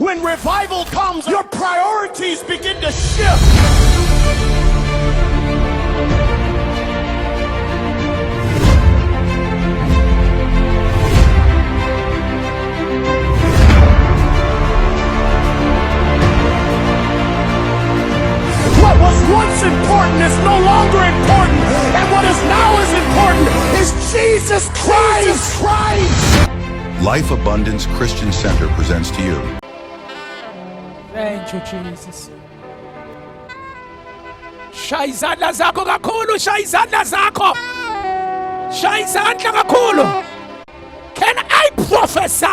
When revival comes, your priorities begin to shift. What was once important is no longer important, and what is now is important is Jesus Christ. Life Abundance Christian Center presents to you. Thank you, Jesus. Shaya izandla zakho kakhulu, shaya izandla zakho. Shaya izandla kakhulu. Can I prophesy?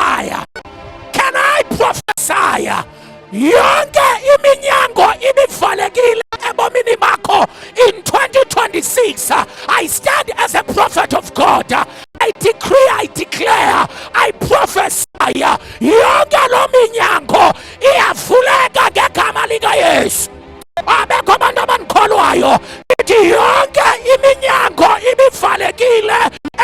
Can I prophesy? Yonke iminyango ibivalekile ebomini bakho in 2026. I stand as a prophet of God. I decree, I declare, I prophesy. Yonke lo minyango iyavuleka ngegama lika Yesu. Abekho abantu abanikholwayo ithi yonke iminyango ibivalekile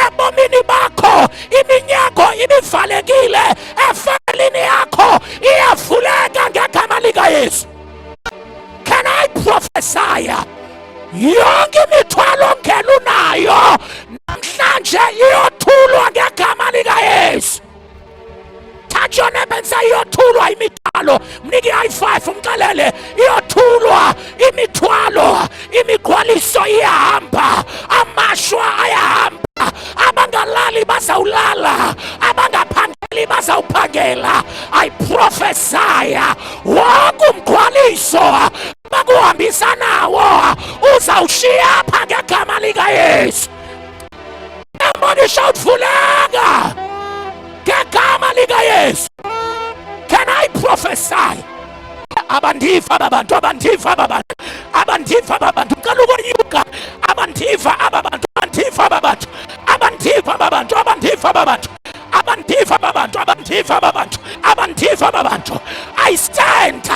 ebomini bakho, iminyango ibivalekile efamilini yakho iyavuleka ngegama lika Yesu. Can I prophesy? Yonke imithwalo ngelo nayo namhlanje iyothulwa ngegama lika Yesu. Touch your neighbor and say iyothulwa imithwalo. Mniki i5 umxelele iyothulwa imithwalo, imigqwaliso iyahamba, amashwa ayahamba, abangalali bazawulala, abangaphangeli bazawuphangela. I prophesy wonke umgqwaliso bakuhambisa nawo uzawushiya pha ngegama lika Yesu. Somebody shout vuleka ngegama lika Yesu. Can I prophesy? Abandiva babantu, abandiva babantu, abandiva babantu, ngicela ukonyuka. Abandiva ababantu, abandiva babantu, abandiva babantu, abandiva babantu, abandiva babantu, abandiva babantu, abandiva babantu. I stand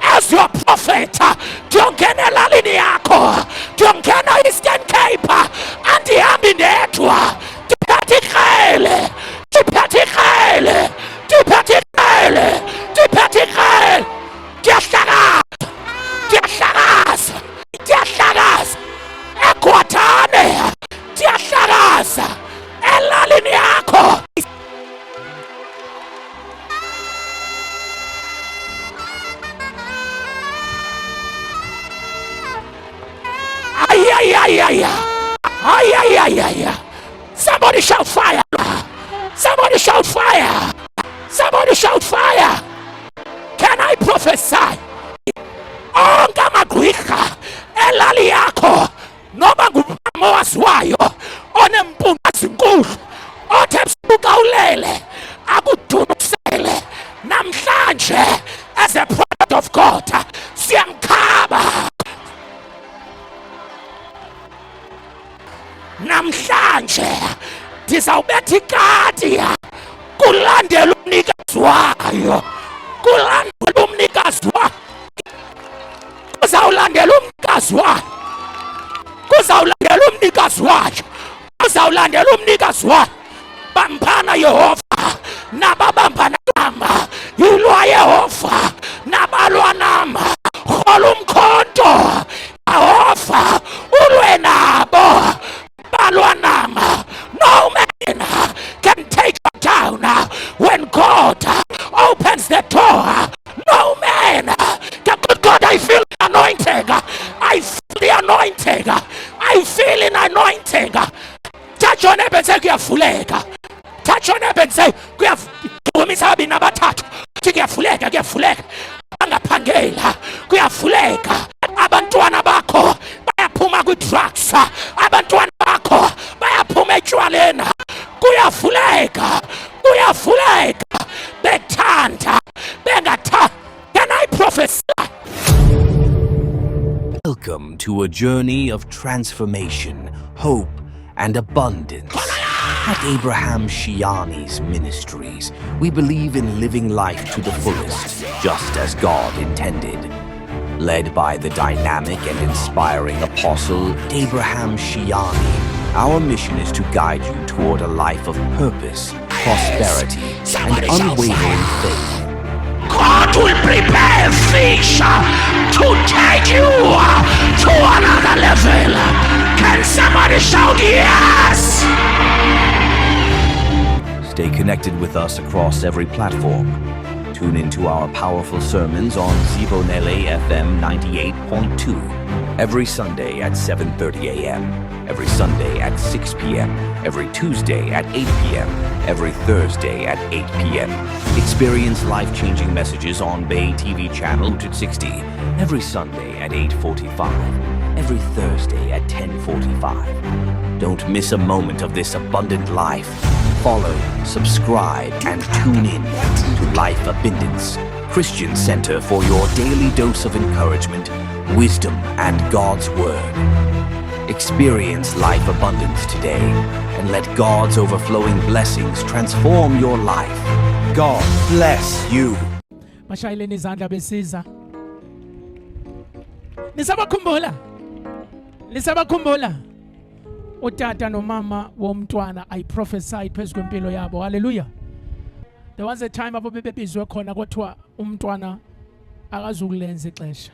as your prophet. Ndiyongena elalini yakho, ndiyongena Eastern Cape, andihambi ndedwa. Ndiphethe ikrele, ndiphethe ikrele, ndiphethe ikrele, ndiphethe ikrele. Ndiyahlakaza, ndiyahlakaza, ndiyahlakaza eGwatane, ndiyahlakaza elalini yakho. Somebody shout fire. Somebody shout fire. Somebody shout fire. Can I prophesy? Onke amagqwirha elali yakho noma ngubani waziwayo onempunga ezinkulu othe buka ulele akudunusele namhlanje as a prophet of God siyamkhaba. Namhlanje ndizawubetha ikati kulandela umnikazi wayo, kulandela umnikazi wayo, kuzawulandela umnikazi wayo, kuzawulandela umnikazi wayo, kuzawulandela umnikazi wayo. Bambana Yehova nababambana nama, yilwa Yehova nabalwa nama, rhola umkhonto Yehova ulwe nabo balwa nama. No man can take you down when God opens the door. No man can. Good God, I feel the anointing. I feel the anointing. I feel an anointing. Touch your neighbor and say kuyavuleka. Touch your neighbor and say kuyavuleka. Nabathathu kuyavuleka, kuyavuleka. Bangaphangela kuyavuleka. Abantwana bakho bayaphuma kwi-drugs, abantwana bakho bayaphuma etshwaleni. Kuyavuleka, kuyavuleka, bethanda bengathanda. Can I prophesy? Welcome to a journey of transformation, hope, and abundance. At Abraham Shiani's Ministries, we believe in living life to the fullest, just as God intended. Led by the dynamic and inspiring apostle Abraham Shiani, our mission is to guide you toward a life of purpose, prosperity, and unwavering faith. God will prepare a fish to take you to another level. Can somebody shout yes? Stay connected with us across every platform. Tune into our powerful sermons on Zibonele FM 98.2 every Sunday at 7:30 a.m., every Sunday at 6 p.m., every Tuesday at 8 p.m., every Thursday at 8 p.m. Experience life-changing messages on Bay TV channel 260 every Sunday at 8:45, every Thursday at 10:45. Don't miss a moment of this abundant life. Follow, subscribe, and tune in to Life Abundance, Christian Center for your daily dose of encouragement, wisdom, and God's Word. Experience life abundance today and let God's overflowing blessings transform your life. God bless you. Mashayeleni izandla besiza. Nisabakhumbula utata nomama womntwana I prophesied phezu kwempilo yabo. Hallelujah. There was a time apho bebebizwe khona kuthiwa umntwana akazukulenza ixesha.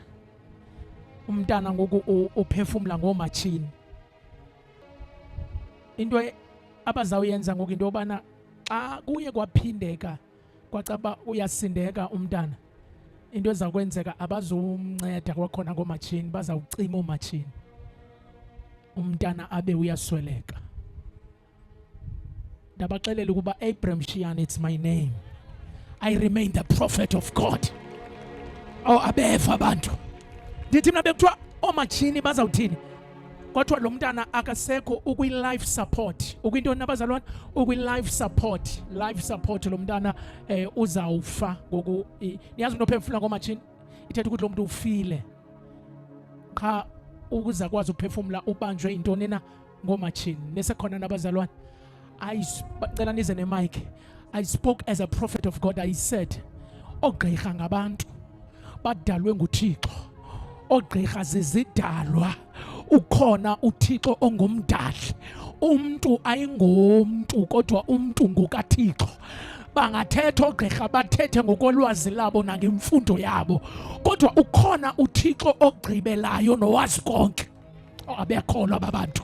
Umntana ngoku uphefumula ngomachini. Into abazawuyenza ngoku into yobana xa kuye kwaphindeka kwacaba uyasindeka umntana, into ezakwenzeka abazumnceda kwakhona ngomachini, bazawucima omachini umntana abe uyasweleka. Ndabaxelela ukuba Abraham Shiani, it's my name. I remain the prophet of God. Oh, abeva abantu. Ndithi mna bekuthiwa omachini bazawuthini? Kwathiwa lo mntana akasekho ukwi-life support. Ukwintoni abazalwane? Ukwi-life support. Life support lo mntana uzawufa ngoku. Niyazi into ophefumula ngomachini? Ithetha ukuthi lo muntu ufile. Qha ukuza kwazi uphefumula ubanjwe intoni na ngomachini. Nesekhona nabazalwane. Bacela nize nemic. I spoke as a prophet of God. I said, ogqirha ngabantu badalwe nguThixo. Ogqirha zizidalwa. Ukhona uThixo ongumdali. Umuntu ayingomntu kodwa umuntu ngokaThixo. Bangathetha ogqirha bathethe ngokolwazi labo nangemfundo yabo. Kodwa ukhona uThixo ogqibelayo nowazi konke. Abekholwa babantu.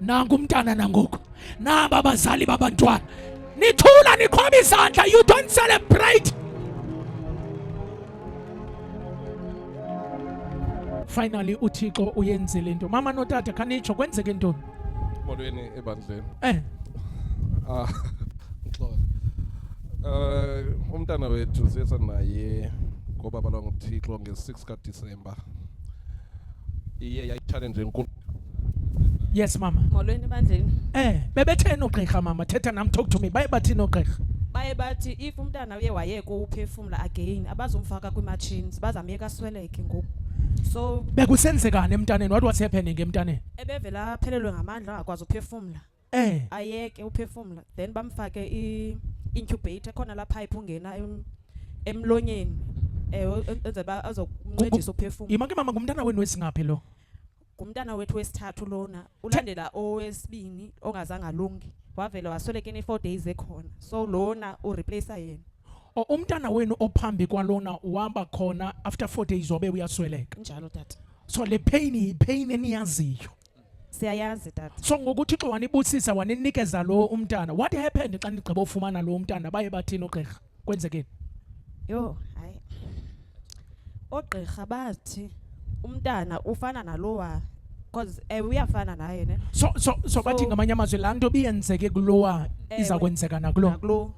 Nangu umntana nangoku. Naba abazali babantwana. Nithula nikhoma izandla. You don't celebrate. Finally uThixo uyenzile into. Mama notata kanitsho kwenzeke ntoni? Molweni ebandleni. Ngixola. Umntana wethu sesa naye ngoba balwa ngoThixo nge-6 kaDisemba. Iye yayi-challenge enkulu. Yes mama. Molweni ebandleni. Bebetheni ogqirha mama, thetha nami, talk to me. Baye bathini ogqirha? Baye bathi if umntana uye wayeka uphefumula again abazomfaka kwi-machines bazamyeka asweleke ngoku. So bekusenzekani emntaneni? What was happening emntaneni? Ebevela aphelelwe ngamandla angakwazi uphefumula. Ayeke uphefumula then bamfake i-incubator khona la pipe ungena emlonyeni. Enzeba azokuncedisa uphefumula. Imake mama ngumntana wenu wesingaphi lo? Ngumntana wethu wesithathu lona ulandela owesibini ongazange alungi. Wavela wasweleka in 4 days ekhona. So lona ureplace yena. Umntana wenu ophambi kwalona uhamba khona after 4 days wabe uyasweleka. Njalo tata. So le pain eniyaziyo. Siyayazi tata. So ngokuthi xa wanibusisa waninikeza lo umntana. What happened xa nigqiba ufumana lo umntana? Baye bathini ogqirha? Kwenzekeni? Yo, hayi. Ogqirha bathi umntana ufana nalowa because uyafana naye ne. So bathi ngamanye amazwi la nto biyenzeke kulowa iza kwenzeka nakulo.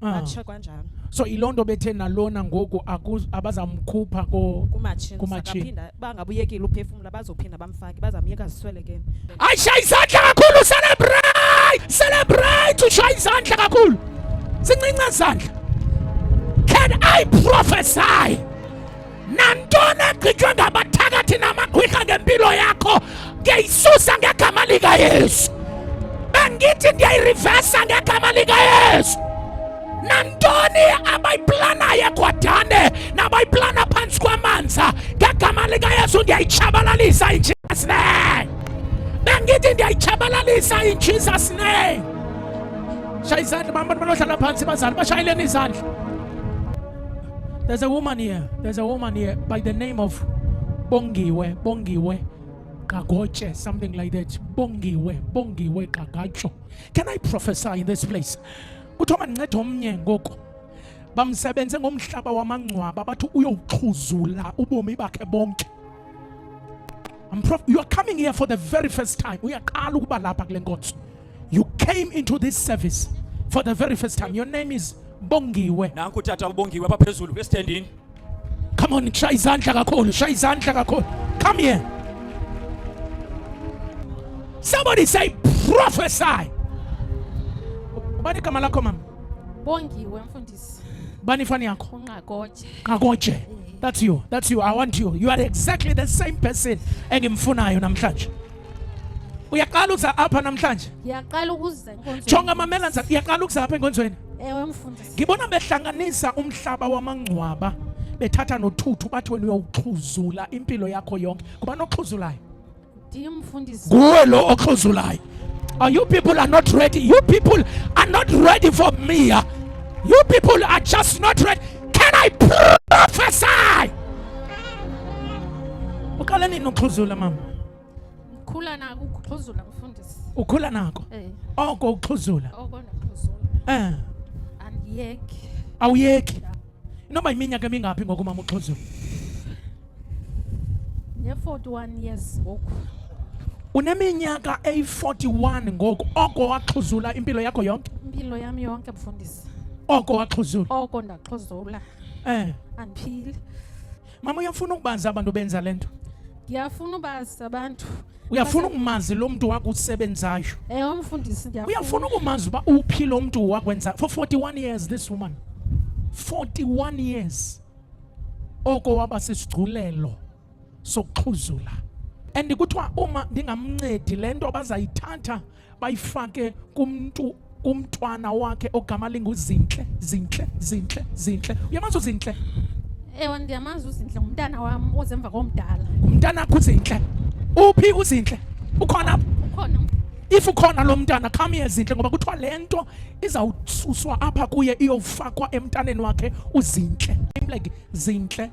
Batsho kanjalo. So ilonto bethe nalona ngoku abazamkhupha kumachini akaphinda bangabuyekile uphefumula bazophinda bamfake bazamyeka ziswelekeni. Ayishaya izandla kakhulu, celebrate ushaya izandla kakhulu. Sincinca izandla. Can I prophesy? Nantona egqitywe ngabathakathi namagqwirha ngempilo yakho ngiyayisusa ngegama lika Yesu. Bengithi ndiyayirivesa ngegama lika Yesu. Nantoni abayiplanayo kwadane nabayiplana phansi kwamanza ngegama lika Yesu ndiyayichabalalisa in Jesus name. Bengithi ndiyayichabalalisa in Jesus name. Shaya izandla abantu banohlala phansi bazali bashayeleni izandla. There's a woman here by the name of Bongiwe Gagoche, something like that. Bongiwe Gagacho. Can I prophesy in this place? Kuthiwa mandincede omnye ngoku. Bamsebenze ngomhlaba wamangcwaba bathi uyowuxhuzula ubomi bakhe bonke. You are coming here for the very first time. Uyaqala ukuba lapha kule nkonzo. You came into this service for the very first time. Your name is Bongiwe. Nanku tata ubongiwe apha phezulu kwestandini. Come on, shaya izandla kakhulu. Come here. Somebody say prophesy. Bani kama lako mama? Bongiwe mfundisi. Bani fani yako? Ngagoje. That's you. I want you. You are exactly the same person engimfunayo namhlanje. Uyaqala uza apha namhlanje? Ngiyaqala ukuza enkonzweni. Jonga mamela nza, uyaqala ukuza apha enkonzweni? Ewe mfundisi. Ngibona behlanganisa umhlaba wamangcwaba bethatha nothuthu bathi wena uyawuxhuzula impilo yakho yonke. Kuba noxhuzulayo? Ndiye mfundisi. Nguwe lo oxhuzulayo. You people are not ready. You people are not ready for me. You people are just not ready. Can I prophesy? Uqala nini uxhuzula mama? Ngikhula nako ukuxhuzula mfundisi. Ukhula nako? Oko uxhuzula. Oko naxhuzula. Angiyeki. Awuyeki. Noma iminyaka emingaphi ngoku mama uxhuzula? Ne-41 years ngoku. Uneminyaka eyi-41 ngoku. Oko waxhuzula impilo yakho yonke? Impilo yami yonke mfundisi. Oko waxhuzula? Oko ndaxhuzula. Andiphili. Mama uyafuna ukubazi abantu benza lento? Ngiyafuna ubazi abantu. Uyafuna ukumazi lo muntu wakusebenzayo? Ewe mfundisi ngiyafuna. Uyafuna ukumazi uba uphi lo muntu wakwenza for 41 years this woman. 41 years. Oko waba sisigculelo sokuxhuzula. And kuthiwa uma ndingamncedi lento bazayithatha bayifake kumntwana wakhe ogama linguZinhle. Uyamazi uZinhle? Ewe ndiyamazi uZinhle ngumntana wami ozemva komdala. Umntana wakho uZinhle. Uphi uZinhle? Ukhona? Ukhona. If ukhona lo mntana come here Zinhle ngoba kuthiwa lento izawususwa apha kuye iyofakwa emntaneni wakhe uZinhle. I'm like Zinhle.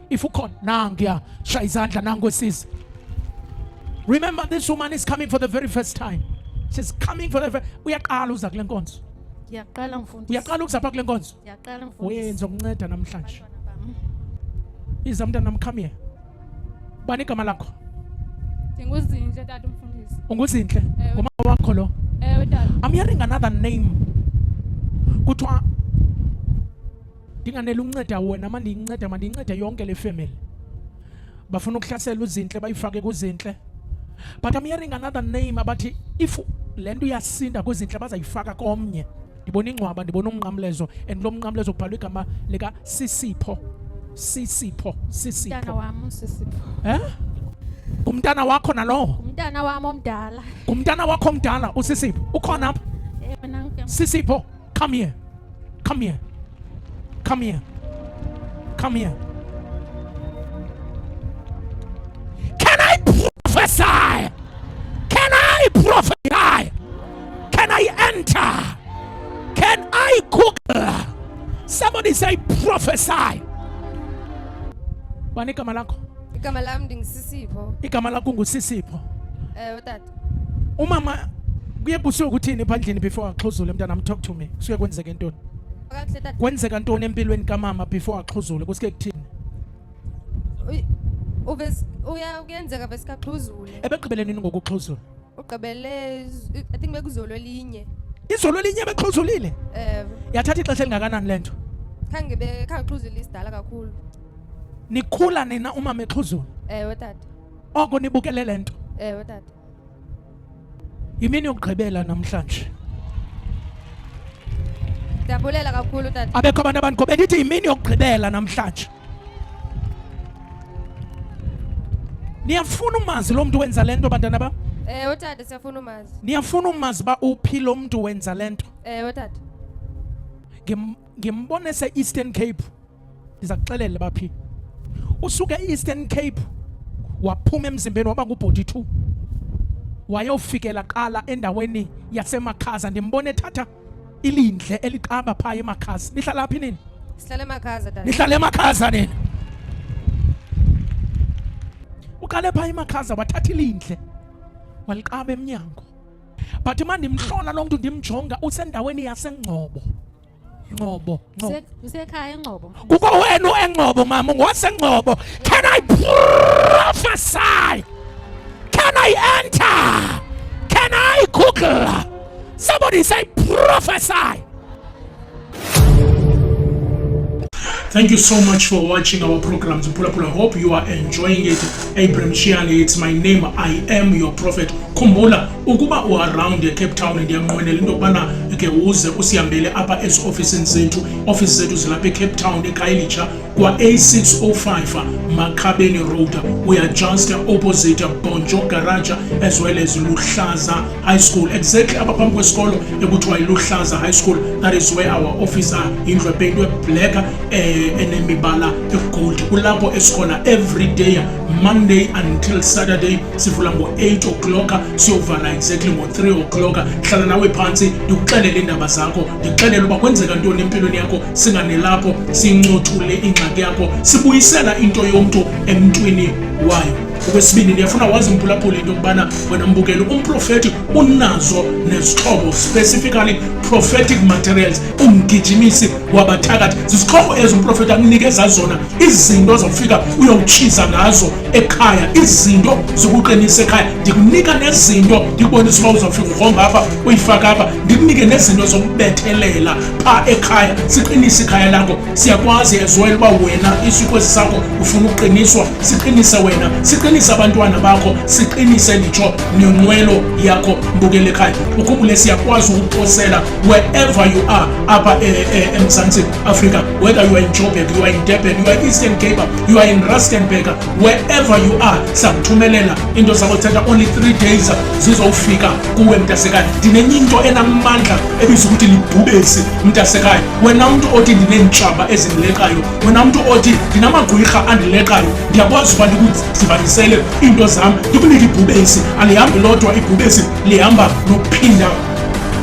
If ukhona nangiya shaya izandla nango sisi. Remember this woman is coming for the very first time. She's coming for the very uyaqala uza kule nkonzo. Ngiyaqala mfundisi. Uyaqala ukuzapha kule nkonzo. Ngiyaqala mfundisi. Wenza ukunceda namhlanje. Iza mntana come here. Bani igama lakho? Ndinguzinhle tata umfundisi. UnguZinhle? Ngumama wakho lo? Ewe tata. I'm hearing another name. Kuthiwa ndinganele unceda wena mandincede yonke le family. Bafuna ukuhlasela uZinhle bayifake kuZinhle. But I'm hearing another name abathi if lento yasinda kuZinhle bazayifaka komnye. Ndibona ingcwaba, ndibona umnqamlezo and lo mnqamlezo kubhalwe igama lika Sisipho. Umntana wami uSisipho. Umntana wakho nalo? Umntana wami omdala. Umntana wakho omdala uSisipho. Ukhona apha? Ewe nanku. Sisipho, come here. Can I prophesy? Can I enter? Can I cook? Somebody say prophesy. Bani igama lakho? Igama lami ndinguSisipho. Igama lakho nguSisipho. Ewe tata. Umama kuye kusuke ukuthini phandleni before axhuzule mntanami, talk to me. Kusuke kwenzeke ntoni? Akahle tata. Kwenzeka ntoni empilweni kamama before axhuzule? Kusuke kuthini? Uyenzeka besikaxhuzule. Ebegqibeleni ngokuxhuzula. Ugqibele I think bekuzolo elinye. Izolo elinye bexhuzulile? Yathatha ixesha elingakanani lento? Khange xhuzule isidala kakhulu. Nikhula nina umama exhuzula? Ewe tata. Oko nibukele lento? Ewe tata. Yimini yokugqibela namhlanje. Ndiyabulela kakhulu tata. Abekho abantu abangobe ndithi yimini yokugqibela namhlanje. Niyafuna umazi lo muntu wenza lento bantwana ba? Ewe tata siyafuna umazi. Niyafuna umazi ba uphi lo muntu wenza lento? Ewe tata. Ngimbone se-Eastern Cape. Ndiza kuxelela baphi. Usuke e-Eastern Cape waphuma emzimbeni waba ngu-42. Wayofikela qala endaweni yaseMakhaza. Ndimbone ethatha ilindle eliqaba phaya emakhaza. Nihlala laphi nini? Sihlala emakhaza tata. Nihlala emakhaza nini? Uqale phaya emakhaza wathatha ilindle waliqaba eminyango. But manje ndimhlola lo muntu ndimjonga usendaweni yaseNgcobo. Ngcobo. Usekhaya eNgcobo. Kuko wena eNgcobo mama ngowaseNgcobo. Can I prophesy? Can I enter? Can I Google? Somebody say prophesy. Thank you so much for watching our programs. I hope you are enjoying it. Abraham Shiani, it's my name. I am your prophet. Khumbula ukuba u around Cape Town ndiyamnqwenela into yokubana ke uze usihambele apha ezi-ofisini zethu. Office zethu zilapha eCape Town eKhayelitsha kwa A605 Makhabeni Road. We are just opposite Bonjo Garage as well as Luhlaza High School. Exactly apha phambi kwesikolo ekuthiwa yiLuhlaza High School. That is where our office are. Indlu epeyintwe black enemibala egold. Kulapho esikhona every day Monday until Saturday sivula ngo-8 o'clock siyovala exactly ngo-3 o'clock. Hlala nawe phansi ndikuxelele indaba zakho, ndikuxelele uba kwenzeka ntoni empilweni yakho, singanelapho sincothule ingxaki yakho, sibuyisela into yomntu emntwini wayo. Okwesibini ndiyafuna wazi mphulaphula into yokubana wena mbukeli umprofeti unazo nezixhobo, specifically prophetic materials. Umgijimisi wabathakathi zizixhobo ezo umprofeti akunikeza zona, izinto zokufika uyowutshiza ngazo ekhaya, izinto zokuqinisa ekhaya. Ndikunika nezinto ndikubonisa uba uzawufika ugromba apha uyifaka apha, ndikunike nezinto zokubethelela pha ekhaya, siqinise ikhaya lakho. Siyakwazi as well uba wena isikwezi sakho ufuna uqiniswa, siqinise wena, siqinise abantwana bakho, siqinise nditsho nenqwelo yakho mbukele ekhaya. Ukhumbule siyakwazi ukuposela wherever you are apha eMzantsi Afrika, whether you are in Joburg, you are in Durban, you are in Eastern Cape, you are in Rustenburg, wherever you are, sakuthumelela into zakho thetha only 3 days zizofika kuwe mntasekhaya. Ndinenye into enamandla ebizwa ukuthi libhubesi mntasekhaya. Wena umuntu othi ndinentshaba ezindileqayo, wena umuntu othi ndinamagwirha andileqayo, ndiyakwazi uba ndikudibanisele into zam ndikunike ibhubesi. Alihambi lodwa ibhubesi, lihamba nokuphinda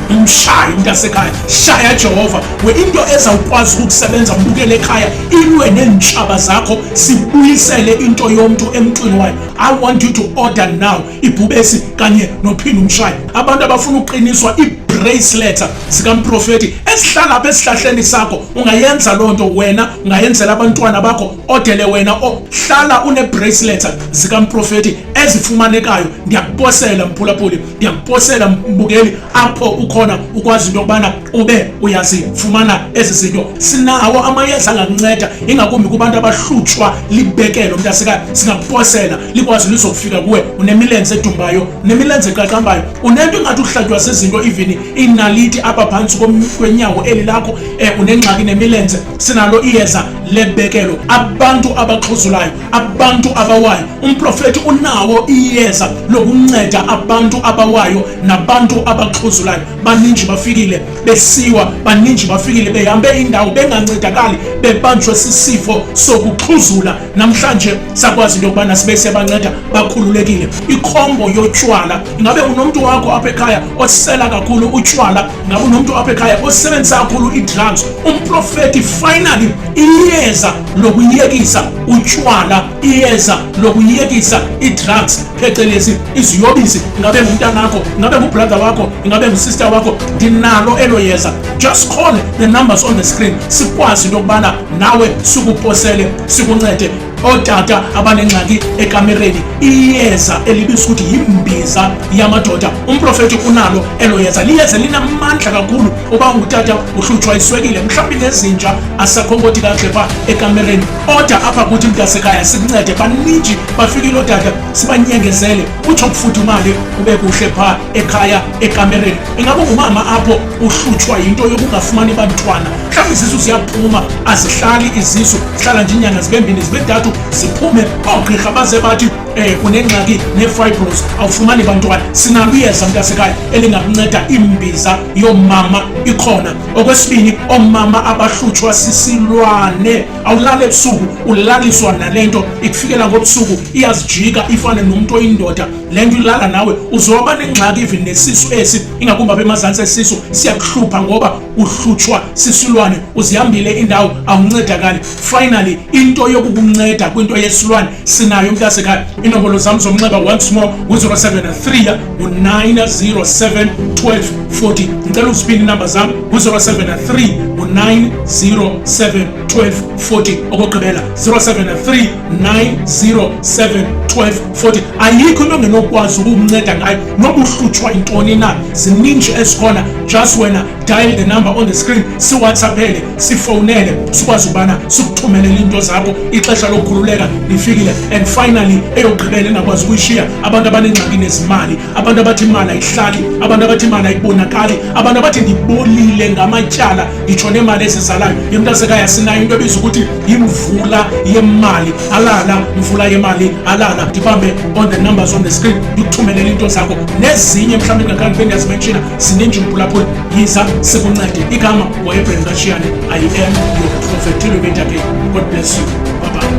umshayi mntasekhaya. Shaya Jehova we into ezawukwazi ukusebenza mbukele ekhaya, ilwe neentshaba zakho, sibuyisele into yomntu emntwini wayo. I want you to order now ibhubesi kanye nophinda umshayi. Abantu abafuna uqiniswa bracelet zikamprofeti esihlala apha esihlahleni sakho, ungayenza loo nto wena, ungayenzela abantwana bakho. Odele wena ohlala une-bracelet zikamprofeti ezifumanekayo. Ndiyakuposela mphulaphuli, ndiyakuposela mbukeli apho ukhona ukwazi into yokubana ube uyazifumana ezi zinto. Sinawo amayeza angakunceda ingakumbi kubantu abahlutshwa libekelo mntasekhaya. Singakuposela likwazi lizokufika kuwe. Unemilenze edumbayo, unemilenze eqaqambayo, unento ingathi uhlatywa sezinto, even inaliti apha phantsi kwenyawo eli lakho, unengxaki nemilenze. Sinalo iyeza lebekelo. Abantu abaxhuzulayo, abantu abawayo, umprofeti unawo iyeza lokunceda abantu abawayo nabantu abaxhuzulayo. Baninji bafikile besiwa, baninji bafikile behambe indawo bengancedakali, bebanjwe sisifo sokuxhuzula. Namhlanje sakwazi into yokubana sibe siyabanceda bakhululekile. Ikhombo yotshwala, ingabe unomntu wakho apha ekhaya osela kakhulu utshwala, ngabe unomntu apha ekhaya osebenzisa kakhulu i-drugs, umprofeti finally iyeza lokuyekisa utshwala, iyeza lokuyekisa i-drugs phecelezi iziyobisi. Ingabe ngumntanakho, ingabe ngubrother wakho, ingabe ngusister wakho, ndinalo elo yeza. Just call the numbers on the screen, sikwazi into yokubana nawe sikuposele, sikuncede. Otata abanengxaki ekamereni, iyeza elibizwa ukuthi yimbiza yamadoda, umprofeti unalo elo yeza. Liyeza linamandla kakhulu. Uba ungutata uhlutshwa iswekile, mhlawumbi nezinja asakhonkoti kakuhle pha ekamereni, oda apha kuthi mntasekhaya sikuncede. Baninji bafikile otata, sibanyengezele utsho kufudumale ube kuhle pha ekhaya ekamereni. Ingabe ngumama apho uhlutshwa yinto yokungafumani bantwana, mhlawumbi izisu ziyaphuma, azihlali izisu, zihlala nje inyanga zibe 2 zibe 3 ziphume. Oogqirha baze bathi kunengxaki ne-fibros awufumani bantwana, sinalo iyeza mntasekhaya elingakunceda. Imbiza yomama ikhona. Okwesibini, omama abahlutshwa sisilwane, awulali ebusuku ulaliswa nalento ikufikela ngobusuku iyazijika ifane nomuntu oyindoda, le nto ilala nawe uzoba nengxaki even nesisu esi, ingakumbi apha emazantsi esisu siyakuhlupha ngoba uhlutshwa sisilwane, uzihambile indawo awuncedakali. Finally, into yokukunceda kwinto yesilwane sinayo mntasekhaya. Inombolo zam zomnxeba once more u-073 907 1240. Ngicela uziphinda inamba zam u-073 907 1240. Okugqibela 073 907 1240. Ayikho into ongenokwazi ukumnceda ngayo noba uhlutshwa intoni na, zininji esikhona. Just wena dial the number on the screen, siwhatsappele, sifowunele, sikwazi ubana sikuthumelele into zakho. Ixesha lokukhululeka lifikile. And finally, eyogqibela engakwazi ukuyishiya, abantu abanengxaki nezimali, abantu abathi imali ayihlali, abantu abathi imali ayibonakali, abantu abathi ndibolile ngamatyala nditsho nemali ezizalayo. Yemntasekhaya sinayo into ebizwa ukuthi yimvula yemali alala, mvula yemali alala. Ndibambe on the numbers on the screen, ndikuthumelele into zakho nezinye mhlawumbi engakhange ndiyazimenshina, zininji mphulaphula. Yiza sikuncede. Igama nguEbrahim Kashiyane. I am your prophet. Till we meet again. God bless you. Bye bye.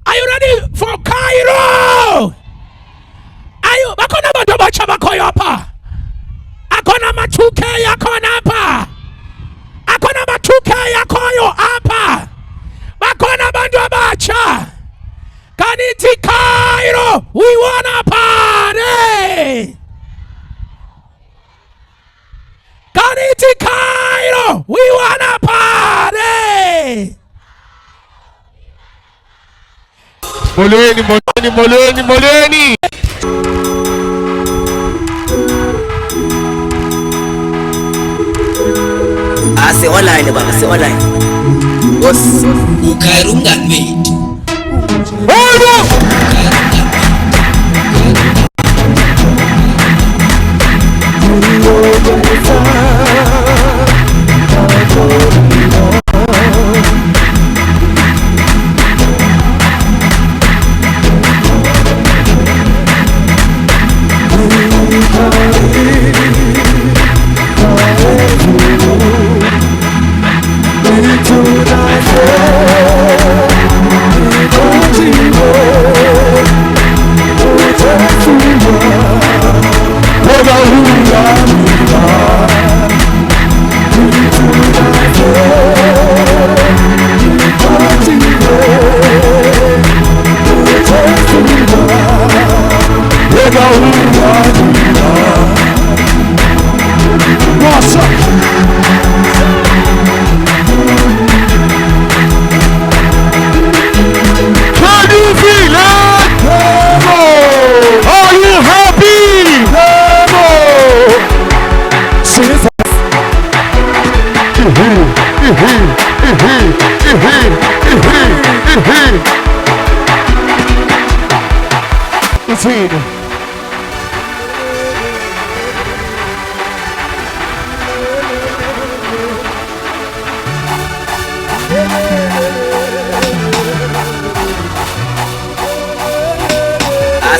Are you ready for Cairo? Bakhona abantu abatsha bakhoyo apha. Akhona ama-2K akhona apha. Akhona ama-2K akhoyo apha. Bakhona abantu abatsha. Kanithi Cairo, we wanna party. Kanithi Cairo, we wanna party. Molweni, molweni, molweni, molweni. Se-online baba, se-online. Ukhayira umngani wethu.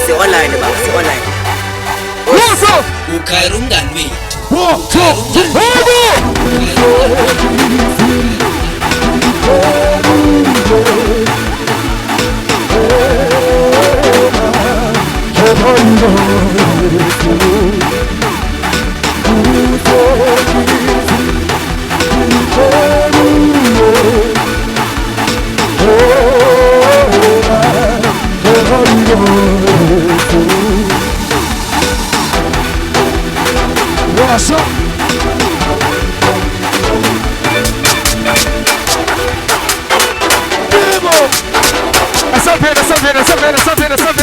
Se-online baba, se-online. Ukhayira umngani What's up? That's up here, that's up here, that's up here, that's up here, that's up here.